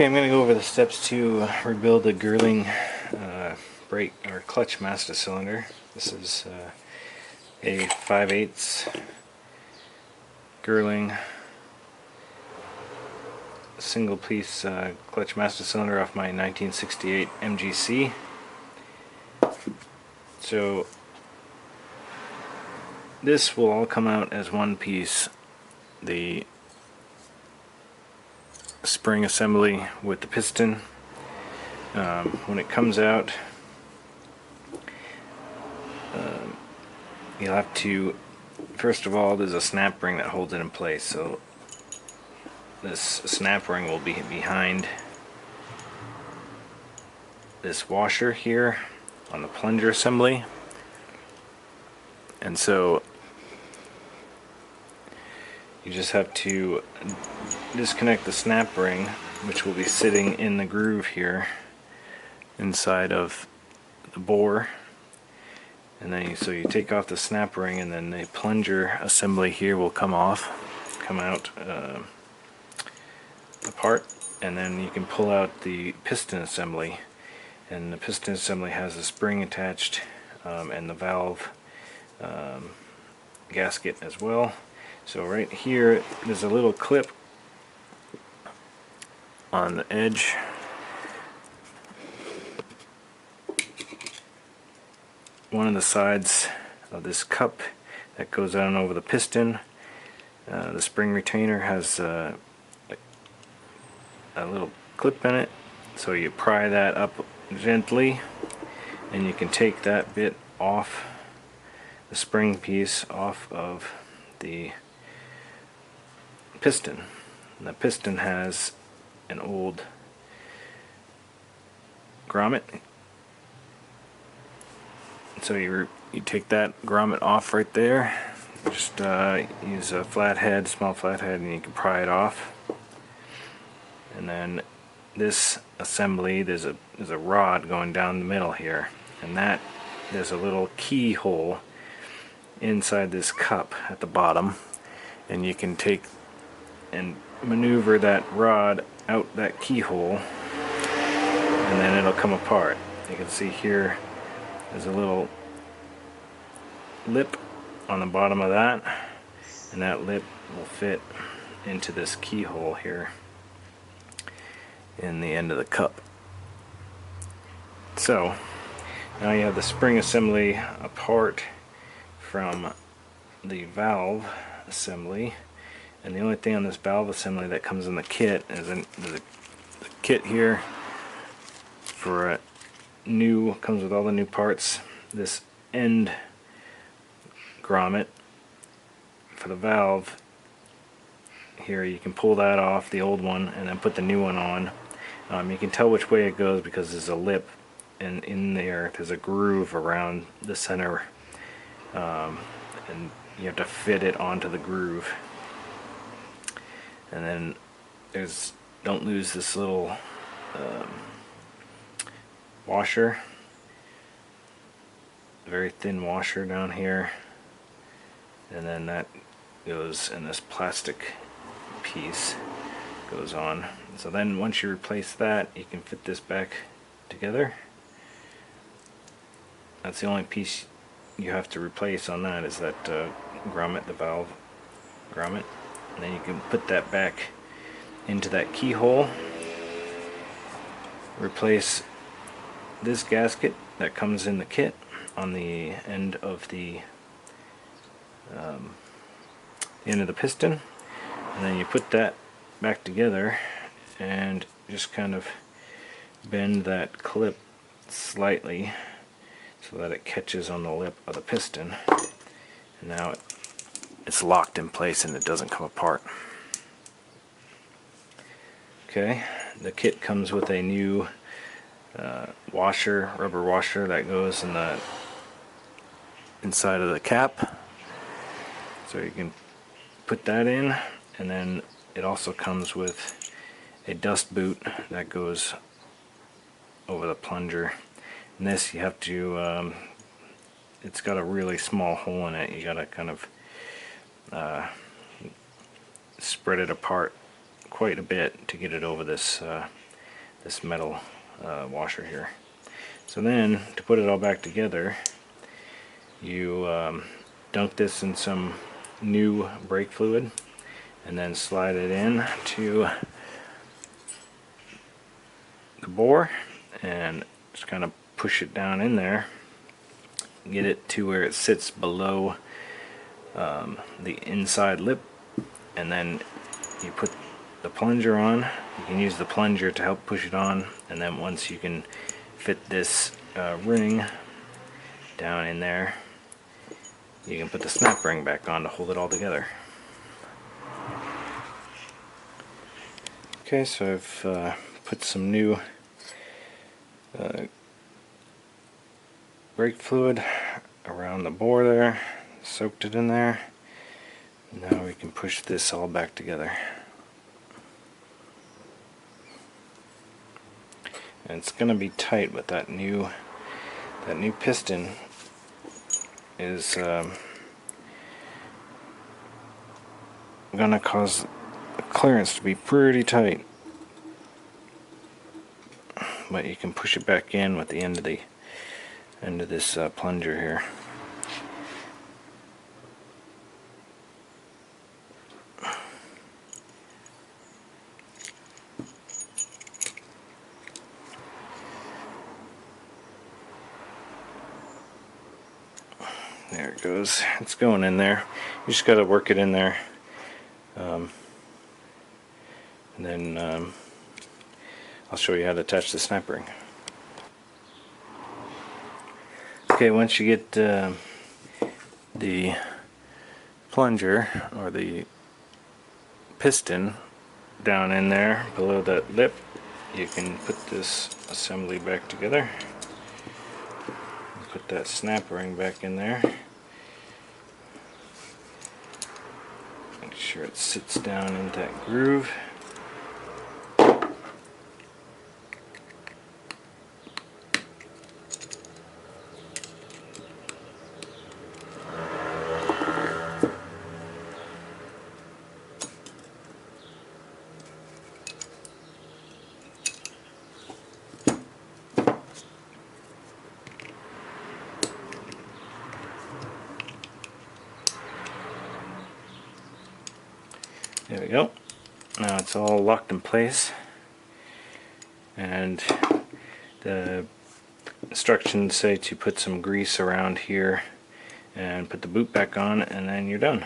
Okay, I'm going to go over the steps to rebuild the gerling brake or clutch master cylinder. This is a 5/8 gerling single piece clutch master cylinder off my 1968 MGC. So this will all come out as one piece. The spring assembly with the piston. When it comes out, you'll have to, first of all, there's a snap ring that holds it in place. So this snap ring will be behind this washer here on the plunger assembly. And so you just have to disconnect the snap ring, which will be sitting in the groove here inside of the bore, and then so you take off the snap ring, and then the plunger assembly here will come out apart, and then you can pull out the piston assembly, and the piston assembly has a spring attached and the valve gasket as well. So right here there's a little clip on the edge one of the sides of this cup that goes on over the piston. The spring retainer has a little clip in it, so you pry that up gently and you can take that bit off, the spring piece off of the piston. And the piston has an old grommet, so you take that grommet off right there. Just use a flathead, small flathead, and you can pry it off. And then this assembly, there's a rod going down the middle here, and that there's a little keyhole inside this cup at the bottom, and you can take and maneuver that rod out that keyhole, and then it'll come apart. You can see here there's a little lip on the bottom of that, and that lip will fit into this keyhole here in the end of the cup. So now you have the spring assembly apart from the valve assembly, and the only thing on this valve assembly that comes in the kit is the kit here for a new, comes with all the new parts. This end grommet for the valve here, you can pull that off, the old one, and then put the new one on. You can tell which way it goes because there's a lip, and in there's a groove around the center, and you have to fit it onto the groove. And then don't lose this little washer, very thin washer down here, and then that goes in this plastic piece goes on. So then once you replace that, you can fit this back together. That's the only piece you have to replace on that, is that grommet, the valve grommet. And then you can put that back into that keyhole. Replace this gasket that comes in the kit on the end of the piston, and then you put that back together and just kind of bend that clip slightly so that it catches on the lip of the piston, and now it's locked in place and it doesn't come apart. Okay, the kit comes with a new rubber washer that goes in the inside of the cap, so you can put that in. And then it also comes with a dust boot that goes over the plunger, and this you have to it's got a really small hole in it. You gotta kind of spread it apart quite a bit to get it over this this metal washer here. So then, to put it all back together, you dunk this in some new brake fluid and then slide it in to the bore and just kind of push it down in there, get it to where it sits below the inside lip, and then you put the plunger on. You can use the plunger to help push it on, and then once you can fit this ring down in there, you can put the snap ring back on to hold it all together. Okay, so I've put some new brake fluid around the bore there, soaked it in there. Now we can push this all back together. And it's going to be tight, but that new piston is going to cause the clearance to be pretty tight. But you can push it back in with the end of this plunger here. There it goes. It's going in there. You just got to work it in there. And then I'll show you how to attach the snap ring. Okay, once you get the plunger or the piston down in there below that lip, you can put this assembly back together. Put that snap ring back in there. Make sure it sits down in that groove. There we go. Now it's all locked in place, and the instructions say to put some grease around here and put the boot back on, and then you're done.